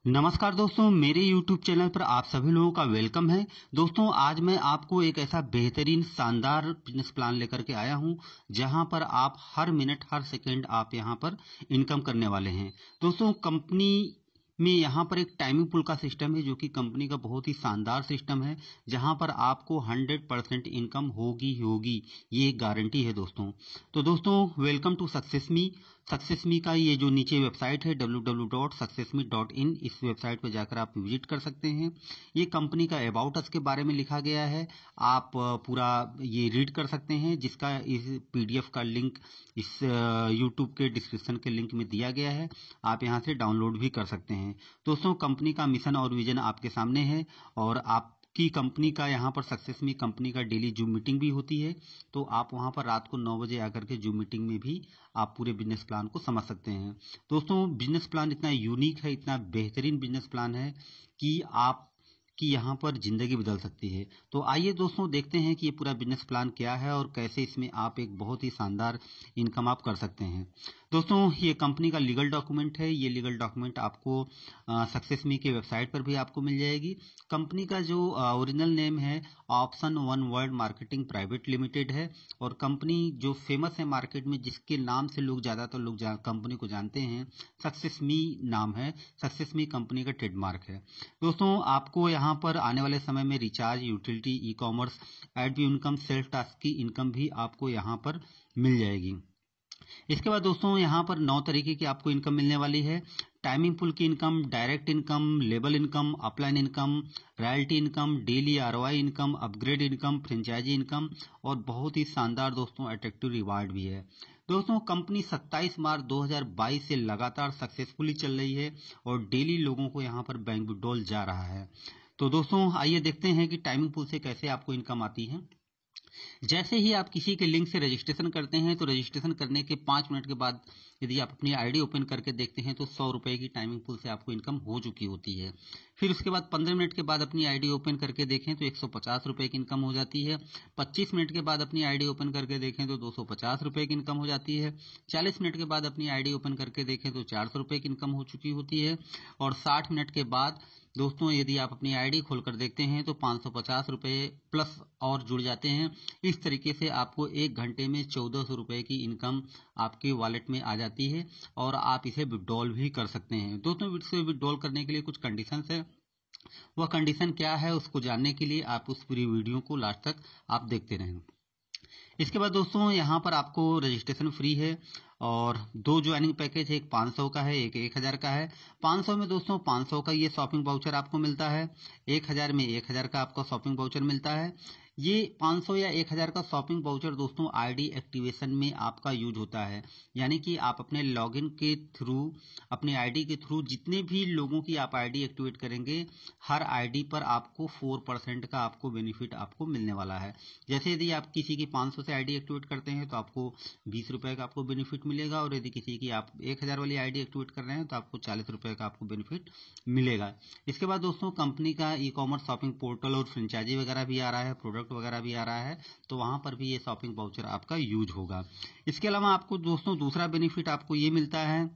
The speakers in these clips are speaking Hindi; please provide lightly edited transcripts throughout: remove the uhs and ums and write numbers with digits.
नमस्कार दोस्तों, मेरे YouTube चैनल पर आप सभी लोगों का वेलकम है। दोस्तों, आज मैं आपको एक ऐसा बेहतरीन शानदार बिजनेस प्लान लेकर के आया हूं, जहां पर आप हर मिनट हर सेकंड आप यहां पर इनकम करने वाले हैं। दोस्तों, कंपनी में यहाँ पर एक टाइमिंग पुल का सिस्टम है, जो कि कंपनी का बहुत ही शानदार सिस्टम है, जहां पर आपको 100% इनकम होगी ही होगी, ये एक गारंटी है दोस्तों। तो दोस्तों, वेलकम टू सक्सेसमी का ये जो नीचे वेबसाइट है www.successme.in, इस वेबसाइट पर जाकर आप विजिट कर सकते हैं। ये कंपनी का अबाउट अस के बारे में लिखा गया है, आप पूरा ये रीड कर सकते हैं, जिसका इस पीडीएफ का लिंक इस यूट्यूब के डिस्क्रिप्शन के लिंक में दिया गया है, आप यहाँ से डाउनलोड भी कर सकते हैं। दोस्तों, कंपनी का मिशन और विजन आपके सामने है, और आपकी कंपनी का यहाँ पर सक्सेसमी कंपनी का डेली जूम मीटिंग भी होती है, तो आप वहाँ पर रात को 9 बजे आकर के जूम मीटिंग में भी आप पूरे बिजनेस प्लान को समझ सकते हैं। दोस्तों, बिजनेस प्लान इतना यूनिक है, इतना बेहतरीन बिजनेस प्लान है कि आप कि यहाँ पर जिंदगी बदल सकती है। तो आइए दोस्तों, देखते हैं कि ये पूरा बिजनेस प्लान क्या है और कैसे इसमें आप एक बहुत ही शानदार इनकम आप कर सकते हैं। दोस्तों, ये कंपनी का लीगल डॉक्यूमेंट है। ये लीगल डॉक्यूमेंट आपको सक्सेसमी के वेबसाइट पर भी आपको मिल जाएगी। कंपनी का जो ओरिजिनल नेम है option one world marketing private limited है, और कंपनी जो फेमस है मार्केट में, जिसके नाम से लोग ज्यादातर लोग कंपनी को जानते हैं, सक्सेसमी नाम है। सक्सेसमी कंपनी का ट्रेडमार्क है। दोस्तों, आपको यहाँ पर आने वाले समय में recharge, utility, e commerce, ad income, self task की इनकम भी आपको यहाँ पर मिल जाएगी। इसके बाद दोस्तों, यहाँ पर 9 तरीके की आपको इनकम मिलने वाली है। टाइमिंग पुल की इनकम, डायरेक्ट इनकम, लेबल income, upline income, royalty income, daily ROI income, upgrade income, franchise income, और बहुत ही शानदार दोस्तों अट्रैक्टिव रिवार्ड भी है। दोस्तों, कंपनी 27 मार्च 2022 से लगातार सक्सेसफुली चल रही है, और डेली लोगों को यहाँ पर बैंक विड्रॉल जा रहा है। तो दोस्तों, आइए देखते हैं कि टाइमिंग पुल से कैसे आपको इनकम आती है। जैसे ही आप किसी के लिंक से रजिस्ट्रेशन करते हैं, तो रजिस्ट्रेशन करने के 5 मिनट के बाद यदि आप अपनी आईडी ओपन करके देखते हैं, तो 100 रुपए की टाइमिंग पुल से आपको इनकम हो चुकी होती है। फिर उसके बाद 15 मिनट के बाद अपनी आईडी ओपन करके देखें तो 150 रुपए की इनकम हो जाती है। 25 मिनट के बाद अपनी आईडी ओपन करके देखें तो 250 रुपए की इनकम हो जाती है। 40 मिनट के बाद अपनी आईडी ओपन करके देखें तो 400 रुपए की इनकम हो चुकी होती है। और 60 मिनट के बाद दोस्तों, यदि आप अपनी आईडी खोलकर देखते हैं तो 550 रुपए प्लस और जुड़ जाते हैं। इस तरीके से आपको 1 घंटे में 1400 रुपए की इनकम आपके वॉलेट में आ जाती है, और आप इसे विड्रॉल भी कर सकते हैं। दोस्तों, इसे विड्रॉल करने के लिए कुछ कंडीशंस है। वह कंडीशन क्या है, उसको जानने के लिए आप उस पूरी वीडियो को लास्ट तक आप देखते रहें। इसके बाद दोस्तों, यहाँ पर आपको रजिस्ट्रेशन फ्री है, और 2 ज्वाइनिंग पैकेज है, एक 500 का है, एक 1000 का है। 500 में दोस्तों 500 का ये शॉपिंग वाउचर आपको मिलता है। 1000 में 1000 का आपको शॉपिंग वाउचर मिलता है। ये 500 या 1000 का शॉपिंग वाउचर दोस्तों आईडी एक्टिवेशन में आपका यूज होता है, यानी कि आप अपने लॉगिन के थ्रू, अपने आईडी के थ्रू जितने भी लोगों की आप आईडी एक्टिवेट करेंगे, हर आईडी पर आपको 4% का आपको बेनिफिट आपको मिलने वाला है। जैसे यदि आप किसी की 500 से आईडी एक्टिवेट करते हैं तो आपको 20 रुपए का आपको बेनिफिट मिलेगा, और यदि किसी की आप 1000 वाली आईडी एक्टिवेट कर रहे हैं तो आपको 40 रुपए का आपको बेनिफिट मिलेगा। इसके बाद दोस्तों, कंपनी का ई कॉमर्स शॉपिंग पोर्टल और फ्रेंचाइजी वगैरह भी आ रहा है, प्रोडक्ट वगैरह भी आ रहा है, तो वहां पर भी ये शॉपिंग वाउचर आपका यूज होगा। इसके अलावा आपको दोस्तों दूसरा बेनिफिट आपको ये मिलता है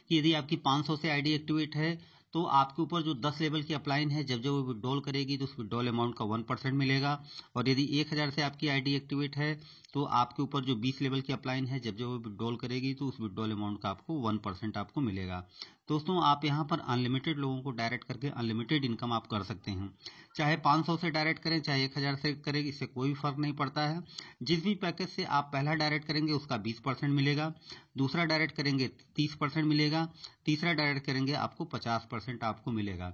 कि यदि आपकी 500 से आईडी एक्टिवेट है, तो आपके ऊपर जो 10 लेवल की अपलाइन है, जब जब वो विड्रॉल करेगी तो उस विड्रॉल अमाउंट का 1% मिलेगा। और यदि 1000 से आपकी आईडी एक्टिवेट है, तो आपके ऊपर जो 20 लेवल की अपलाइन है, जब जब वो विड्रॉल करेगी तो उस विड्रॉल अमाउंट का आपको 1% आपको मिलेगा। दोस्तों, आप यहाँ पर अनलिमिटेड लोगों को डायरेक्ट करके अनलिमिटेड इनकम आप कर सकते हैं। चाहे 500 से डायरेक्ट करें, चाहे 1000 से करें, इससे कोई फर्क नहीं पड़ता है। जिस भी पैकेज से आप पहला डायरेक्ट करेंगे उसका 20% मिलेगा, दूसरा डायरेक्ट करेंगे 30% मिलेगा, तीसरा डायरेक्ट करेंगे आपको 50% आपको मिलेगा।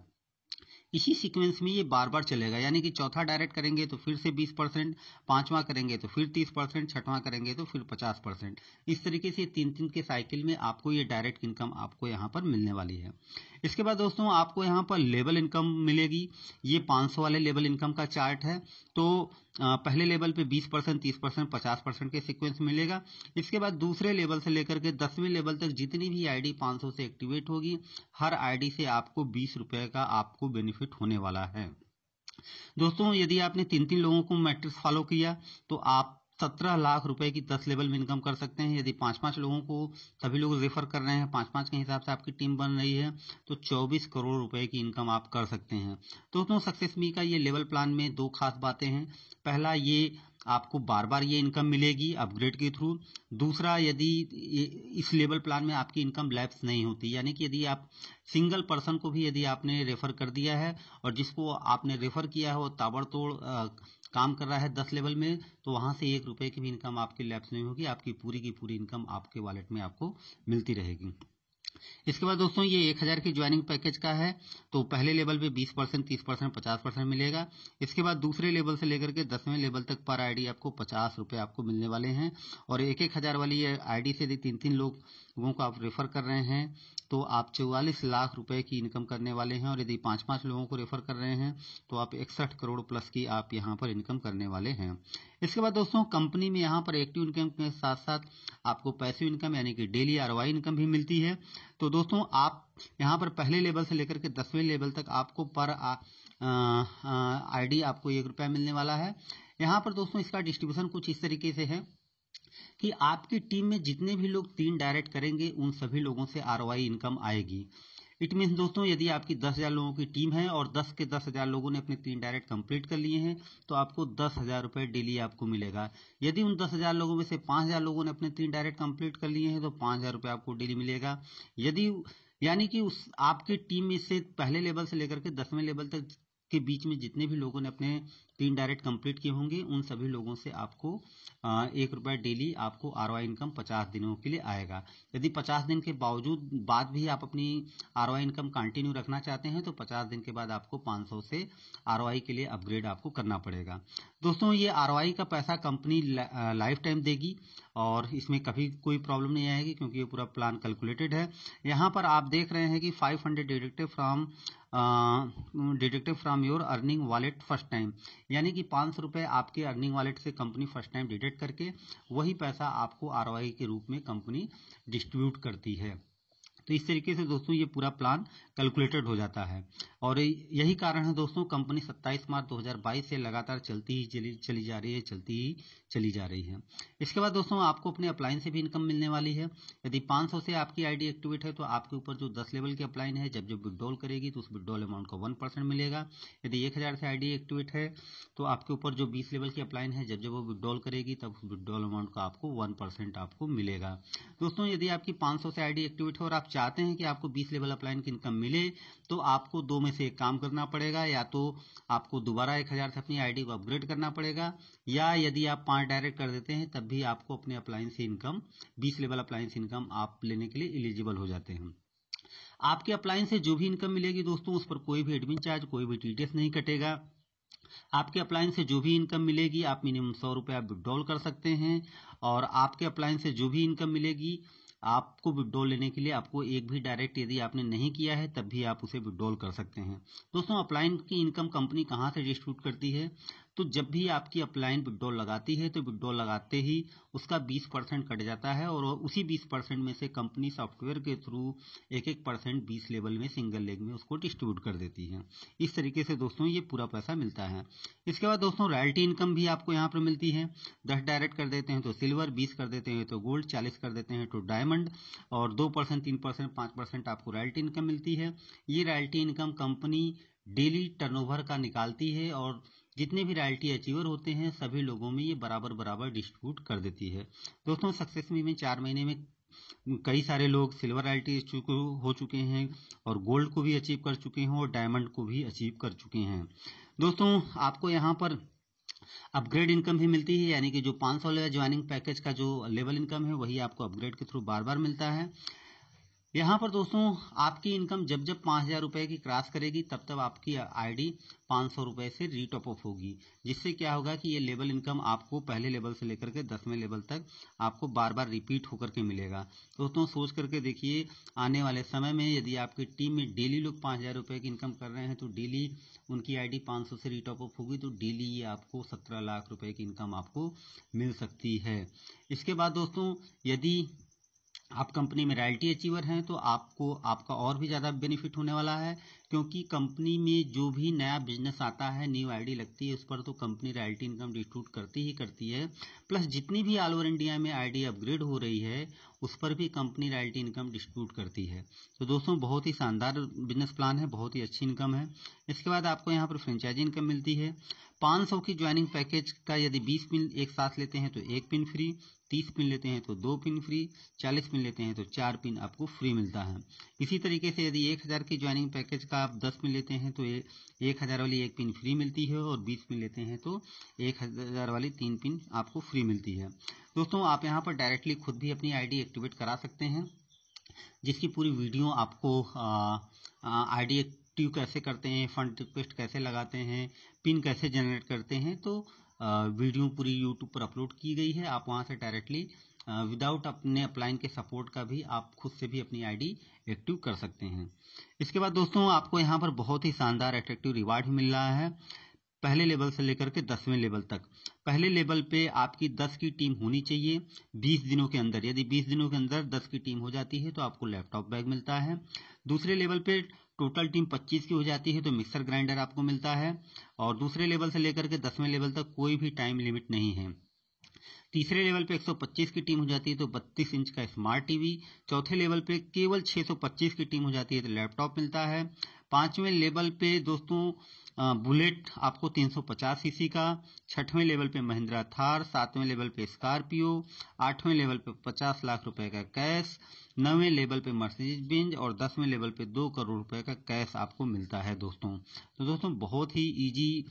इसी सीक्वेंस में ये बार बार चलेगा, यानी कि चौथा डायरेक्ट करेंगे तो फिर से 20%, पांचवा करेंगे तो फिर 30%, छठवां करेंगे तो फिर 50%। इस तरीके से 3-3 के साइकिल में आपको ये डायरेक्ट इनकम आपको यहाँ पर मिलने वाली है। इसके बाद दोस्तों, आपको यहाँ पर लेवल इनकम मिलेगी। ये 500 वाले लेवल इनकम का चार्ट है। तो पहले लेवल पे 20%, 30%, 50% के सीक्वेंस मिलेगा। इसके बाद दूसरे लेवल से लेकर के 10वें लेवल तक जितनी भी आईडी 500 से एक्टिवेट होगी, हर आईडी से आपको 20 रुपए का आपको बेनिफिट होने वाला है। दोस्तों, यदि आपने 3-3 लोगों को मैट्रिक्स फॉलो किया, तो आप 17 लाख रुपए की 10 लेवल में इनकम कर सकते हैं। यदि 5-5 लोगों को सभी लोग रेफर कर रहे हैं, 5-5 के हिसाब से आपकी टीम बन रही है, तो 24 करोड़ रुपए की इनकम आप कर सकते हैं। दोस्तों सक्सेस मी का ये लेवल प्लान में 2 खास बातें हैं। पहला, ये आपको बार बार ये इनकम मिलेगी अपग्रेड के थ्रू। दूसरा, यदि इस लेवल प्लान में आपकी इनकम लैप्स नहीं होती, यानी कि यदि आप सिंगल पर्सन को भी यदि आपने रेफर कर दिया है और जिसको आपने रेफर किया है वो ताबड़तोड़ काम कर रहा है 10 लेवल में, तो वहां से 1 रुपए की भी इनकम आपकी लैप्स नहीं होगी, आपकी पूरी की पूरी इनकम आपके वॉलेट में आपको मिलती रहेगी। इसके बाद दोस्तों ये 1000 की ज्वाइनिंग पैकेज का है, तो पहले लेवल पे 20%, 30%, 50% मिलेगा। इसके बाद दूसरे लेवल से लेकर के 10वें लेवल तक पर आईडी आपको 50 रुपए आपको मिलने वाले हैं। और 1-1 हजार वाली आईडी से यदि 3-3 लोगों को आप रेफर कर रहे हैं तो आप 44 लाख रुपए की इनकम करने वाले हैं। और यदि 5-5 लोगों को रेफर कर रहे हैं तो आप 61 करोड़ प्लस की आप यहाँ पर इनकम करने वाले हैं। इसके बाद दोस्तों कंपनी में यहाँ पर एक्टिव इनकम के साथ साथ आपको पैसिव इनकम यानी कि डेली आरओआई इनकम भी मिलती है। तो दोस्तों आप यहाँ पर पहले लेवल से लेकर के 10वें लेवल तक आपको पर आईडी आपको 1 रुपया मिलने वाला है। यहाँ पर दोस्तों इसका डिस्ट्रीब्यूशन कुछ इस तरीके से है कि आपकी टीम में जितने भी लोग 3 डायरेक्ट करेंगे उन सभी लोगों से आरओआई इनकम आएगी। इट मीन्स दोस्तों यदि आपकी 10,000 लोगों की टीम है और 10 के 10,000 लोगों ने अपने 3 डायरेक्ट कंप्लीट कर लिए हैं तो आपको 10,000 रुपए डेली आपको मिलेगा। यदि उन 10,000 लोगों में से 5,000 लोगों ने अपने 3 डायरेक्ट कंप्लीट कर लिए हैं तो 5,000 रुपए आपको डेली मिलेगा। यदि यानी कि उस आपकी टीम में से पहले लेवल से लेकर के 10वें लेवल तक के बीच में जितने भी लोगों ने अपने 3 डायरेक्ट कंप्लीट किए होंगे उन सभी लोगों से आपको 1 रुपया डेली आपको आरओआई इनकम 50 दिनों के लिए आएगा। यदि 50 दिन के बाद भी आप अपनी आरओआई इनकम कंटिन्यू रखना चाहते हैं तो 50 दिन के बाद आपको 500 से आरओआई के लिए अपग्रेड आपको करना पड़ेगा। दोस्तों ये आरओआई का पैसा कंपनी लाइफ टाइम देगी और इसमें कभी कोई प्रॉब्लम नहीं आएगी क्योंकि ये पूरा प्लान कैलकुलेटेड है। यहाँ पर आप देख रहे हैं कि 500 deductive from your earning wallet first time, यानी कि 500 रुपए आपके अर्निंग वॉलेट से कंपनी फर्स्ट टाइम डिडक्ट करके वही पैसा आपको आरओआई के रूप में कंपनी डिस्ट्रीब्यूट करती है। तो इस तरीके से दोस्तों ये पूरा प्लान कैलकुलेटेड हो जाता है और यही कारण है दोस्तों कंपनी 27 मार्च 2022 से लगातार चलती ही चली जा रही है। इसके बाद दोस्तों आपको अपने अपलाइन से भी इनकम मिलने वाली है। यदि 500 से आपकी आईडी एक्टिवेट है तो आपके ऊपर जो 10 लेवल की अपलाइन है जब विड्रॉल करेगी तो उस विड्रॉल अमाउंट का 1% मिलेगा। यदि 1000 से आईडी एक्टिवेट है तो आपके ऊपर जो 20 लेवल की अपलाइन है जब वो विड्रॉल करेगी तब उस विड्रॉल अमाउंट का आपको 1% आपको मिलेगा। दोस्तों यदि आपकी 500 से आईडी एक्टिवेट है और आप चाहते हैं कि आपको 20 लेवल अपलाइन की इनकम मिले तो आपको 2 में से एक काम करना पड़ेगा, या तो आपको दोबारा 1000 से अपनी आईडी को अपग्रेड करना पड़ेगा, या यदि आप 5 डायरेक्ट कर देते हैं तब भी आपको अपने अपलाइन से इनकम 20 लेवल अपलाइन से इनकम आप लेने के लिए एलिजिबल हो जाते हैं। आपके अपलाइन से जो भी इनकम मिलेगी दोस्तों उस पर कोई भी एडमिन चार्ज कोई भी टीडीएस नहीं कटेगा। आपके अपलाइन से जो भी इनकम मिलेगी आप मिनिमम 100 रुपए आप विड्रॉल कर सकते हैं और आपके अपलाइन से जो भी इनकम मिलेगी आपको विड्रॉल लेने के लिए आपको एक भी डायरेक्ट यदि आपने नहीं किया है तब भी आप उसे विड्रॉल कर सकते हैं। दोस्तों अपलाइन की इनकम कंपनी कहां से डिस्ट्रीब्यूट करती है, तो जब भी आपकी अपलाइन विड्रॉल लगाती है तो विड्रॉल लगाते ही उसका 20% कट जाता है और उसी 20% में से कंपनी सॉफ्टवेयर के थ्रू 1-1% 20 लेवल में सिंगल लेग में उसको डिस्ट्रीब्यूट कर देती है। इस तरीके से दोस्तों ये पूरा पैसा मिलता है। इसके बाद दोस्तों रॉयल्टी इनकम भी आपको यहाँ पर मिलती है। 10 डायरेक्ट कर देते हैं तो सिल्वर, 20 कर देते हैं तो गोल्ड, 40 कर देते हैं तो डायमंड और 2%, 3%, 5% आपको रॉयल्टी इनकम मिलती है। ये royalty income company daily turnover का निकालती है और जितने भी रॉयल्टी अचीवर होते हैं सभी लोगों में ये बराबर बराबर डिस्ट्रीब्यूट कर देती है। दोस्तों सक्सेस मी में 4 महीने में कई सारे लोग सिल्वर रॉयल्टी हो चुके हैं और गोल्ड को भी अचीव कर चुके हैं और डायमंड को भी अचीव कर चुके हैं। दोस्तों आपको यहाँ पर अपग्रेड इनकम भी मिलती है, यानी कि जो 500 ज्वाइनिंग पैकेज का जो लेवल इनकम है वही आपको अपग्रेड के थ्रू बार बार मिलता है। यहाँ पर दोस्तों आपकी इनकम जब जब 5,000 रुपए की क्रॉस करेगी तब तब आपकी आईडी 500 रुपए से रीटॉप अप होगी, जिससे क्या होगा कि ये लेवल इनकम आपको पहले लेवल से लेकर के 10वें लेवल तक आपको बार बार रिपीट होकर के मिलेगा। दोस्तों सोच करके देखिए आने वाले समय में यदि आपकी टीम में डेली लोग 5,000 रुपए की इनकम कर रहे हैं तो डेली उनकी आईडी 500 से रीटॉप अप होगी तो डेली ये आपको 17 लाख रुपए की इनकम आपको मिल सकती है। इसके बाद दोस्तों यदि आप कंपनी में रॉयल्टी अचीवर हैं तो आपको आपका और भी ज़्यादा बेनिफिट होने वाला है, क्योंकि कंपनी में जो भी नया बिजनेस आता है, न्यू आईडी लगती है, उस पर तो कंपनी रॉयल्टी इनकम डिस्ट्रीब्यूट करती है। प्लस जितनी भी ऑल ओवर इंडिया में आईडी अपग्रेड हो रही है उस पर भी कंपनी रॉयल्टी इनकम डिस्ट्रीब्यूट करती है। तो दोस्तों बहुत ही शानदार बिजनेस प्लान है, बहुत ही अच्छी इनकम है। इसके बाद आपको यहाँ पर फ्रेंचाइजी इनकम मिलती है। 500 की ज्वाइनिंग पैकेज का यदि 20 पिन एक साथ लेते हैं तो 1 पिन फ्री, 30 पिन लेते हैं तो 2 पिन फ्री, 40 पिन लेते हैं तो 4 पिन आपको फ्री मिलता है। इसी तरीके से यदि 1000 की ज्वाइनिंग पैकेज का आप 10 पिन लेते हैं तो 1000 वाली 1 पिन फ्री मिलती है, और 20 पिन लेते हैं तो 1000 वाली 3 पिन आपको फ्री मिलती है। दोस्तों आप यहाँ पर डायरेक्टली खुद भी अपनी आईडी एक्टिवेट करा सकते हैं, जिसकी पूरी वीडियो आपको आईडी एक्टिव कैसे करते हैं, फंड रिक्वेस्ट कैसे लगाते हैं, पिन कैसे जनरेट करते हैं, तो वीडियो पूरी यूट्यूब पर अपलोड की गई है। आप वहां से डायरेक्टली विदाउट अपने अपलाइन के सपोर्ट का भी आप खुद से भी अपनी आईडी एक्टिव कर सकते हैं। इसके बाद दोस्तों आपको यहाँ पर बहुत ही शानदार अट्रैक्टिव रिवार्ड मिल रहा है, पहले लेवल से लेकर के 10वें लेवल तक। पहले लेवल पे आपकी 10 की टीम होनी चाहिए 20 दिनों के अंदर। यदि 20 दिनों के अंदर 10 की टीम हो जाती है तो आपको लैपटॉप बैग मिलता है। दूसरे लेवल पे टोटल टीम 25 की हो जाती है तो मिक्सर ग्राइंडर आपको मिलता है। और दूसरे लेवल से लेकर के 10वें लेवल तक कोई भी टाइम लिमिट नहीं है। तीसरे लेवल पे 125 की टीम हो जाती है तो 32 इंच का स्मार्ट टीवी। चौथे लेवल पे केवल 625 की टीम हो जाती है तो लैपटॉप मिलता है। 5वें लेवल पे दोस्तों बुलेट आपको 350 सीसी का। 6वें लेवल पे महिंद्रा थार। 7वें लेवल पे स्कॉर्पियो। 8वें लेवल पे 50 लाख रुपए का कैश। 9वें लेवल पे मर्सिडीज बेंज, और 10वें लेवल पे 2 करोड़ रुपए का कैश आपको मिलता है दोस्तों। तो दोस्तों बहुत ही इजी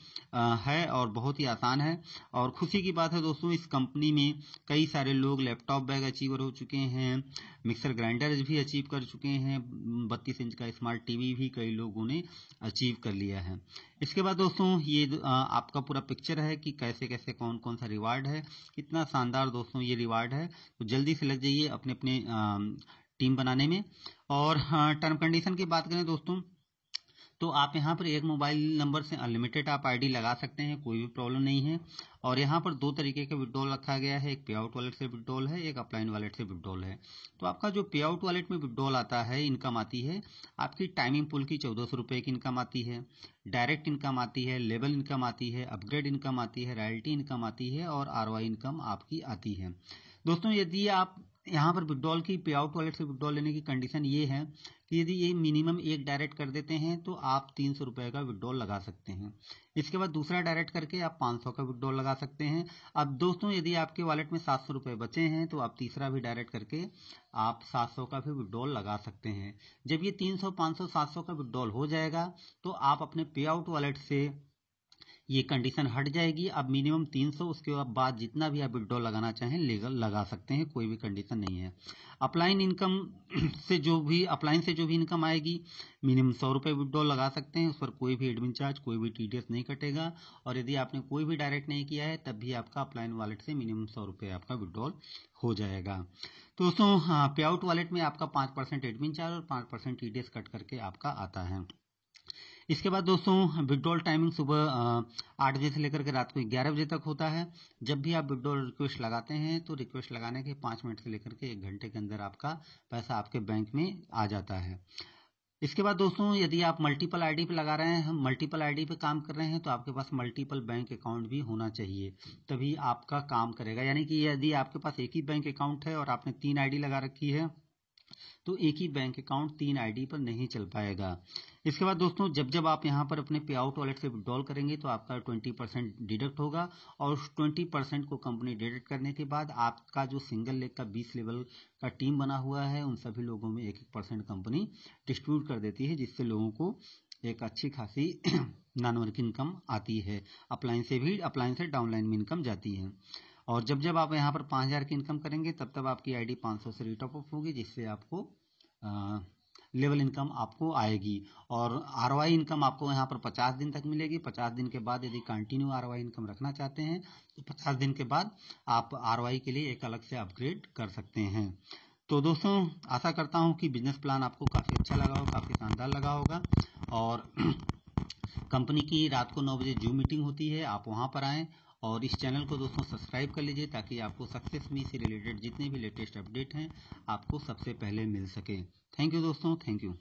है और बहुत ही आसान है, और खुशी की बात है दोस्तों इस कंपनी में कई सारे लोग लैपटॉप बैग अचीवर हो चुके हैं, मिक्सर ग्राइंडर भी अचीव कर चुके हैं, 32 इंच का स्मार्ट टीवी भी कई लोगों ने अचीव कर लिया है। इसके बाद दोस्तों ये आपका पूरा पिक्चर है कि कैसे कैसे कौन कौन सा रिवार्ड है। इतना शानदार दोस्तों ये रिवार्ड है, तो जल्दी से लग जाइए अपने अपने टीम बनाने में। और टर्म कंडीशन की बात करें दोस्तों तो आप यहाँ पर एक मोबाइल नंबर से अनलिमिटेड आप आईडी लगा सकते हैं, कोई भी प्रॉब्लम नहीं है। और यहाँ पर 2 तरीके का विड्रॉल रखा गया है, एक पे आउट वॉलेट से विड्रॉल है, एक अपलाइन वॉलेट से विड्रॉल है। तो आपका जो पे आउट वॉलेट में विड्रॉल आता है, इनकम आती है आपकी टाइमिंग पुल की 1400 रुपये की इनकम आती है, डायरेक्ट इनकम आती है, लेवल इनकम आती है, अपग्रेड इनकम आती है, रॉयल्टी इनकम आती है, और आरओआई इनकम आपकी आती है। दोस्तों यदि आप यहाँ पर विड्रॉल की पे आउट वॉलेट से विड्रॉल लेने की कंडीशन ये है कि यदि ये मिनिमम एक डायरेक्ट कर देते हैं तो आप 300 रुपए का विड्रॉल लगा सकते हैं। इसके बाद दूसरा डायरेक्ट करके आप 500 का विड्रॉल लगा सकते हैं। अब दोस्तों यदि आपके वॉलेट में 700 रुपए बचे हैं तो आप तीसरा भी डायरेक्ट करके आप 700 का भी विड्रॉल लगा सकते हैं। जब ये 300, 500, 700 का विड्रॉल हो जाएगा तो आप अपने पे आउट वॉलेट से ये कंडीशन हट जाएगी। अब मिनिमम 300, उसके बाद जितना भी आप विड्रॉल लगाना चाहें लीगल लगा सकते हैं, कोई भी कंडीशन नहीं है। अपलाइन इनकम से जो भी इनकम आएगी मिनिमम 100 रुपये विड्रॉल लगा सकते हैं, उस पर कोई भी एडमिन चार्ज, कोई भी टीडीएस नहीं कटेगा। और यदि आपने कोई भी डायरेक्ट नहीं किया है तब भी आपका अपलाइन वॉलेट से मिनिमम 100 रुपये आपका विड्रॉल हो जाएगा। तो दोस्तों पे आउट वॉलेट में आपका 5% एडमिन चार्ज और 5% टीडीएस कट करके आपका आता है। इसके बाद दोस्तों विड्रॉल टाइमिंग सुबह 8 बजे से लेकर के रात को 11 बजे तक होता है। जब भी आप विड्रॉल रिक्वेस्ट लगाते हैं तो रिक्वेस्ट लगाने के 5 मिनट से लेकर के 1 घंटे के अंदर आपका पैसा आपके बैंक में आ जाता है। इसके बाद दोस्तों यदि आप मल्टीपल आईडी पे लगा रहे हैं, मल्टीपल आईडी पे काम कर रहे हैं, तो आपके पास मल्टीपल बैंक अकाउंट भी होना चाहिए, तभी आपका काम करेगा। यानी कि यदि आपके पास एक ही बैंक अकाउंट है और आपने 3 आईडी लगा रखी है तो एक ही बैंक अकाउंट 3 आईडी पर नहीं चल पाएगा। इसके बाद दोस्तों जब आप यहाँ पर अपने पे आउट वॉलेट से विड्रॉल करेंगे तो आपका 20% डिडक्ट होगा, और उस 20% को कंपनी डिडक्ट करने के बाद आपका जो सिंगल लेग का 20 लेवल का टीम बना हुआ है उन सभी लोगों में 1% कंपनी डिस्ट्रीब्यूट कर देती है, जिससे लोगों को एक अच्छी खासी नॉन की इनकम आती है। अपलाइन से डाउनलाइन में इनकम जाती है। और जब आप यहाँ पर 5000 की इनकम करेंगे तब आपकी आईडी 500 से रिटॉप अप होगी, जिससे आपको लेवल इनकम आपको आएगी। और आरओआई इनकम आपको यहाँ पर 50 दिन तक मिलेगी। 50 दिन के बाद यदि कंटिन्यू आरओआई इनकम रखना चाहते हैं तो 50 दिन के बाद आप आरओआई के लिए एक अलग से अपग्रेड कर सकते हैं। तो दोस्तों आशा करता हूँ कि बिजनेस प्लान आपको काफ़ी अच्छा लगा हो, काफ़ी शानदार लगा होगा। और कंपनी की रात को 9 बजे जूम मीटिंग होती है, आप वहाँ पर आएँ और इस चैनल को दोस्तों सब्सक्राइब कर लीजिए ताकि आपको सक्सेस मी से रिलेटेड जितने भी लेटेस्ट अपडेट हैं आपको सबसे पहले मिल सके। थैंक यू दोस्तों, थैंक यू।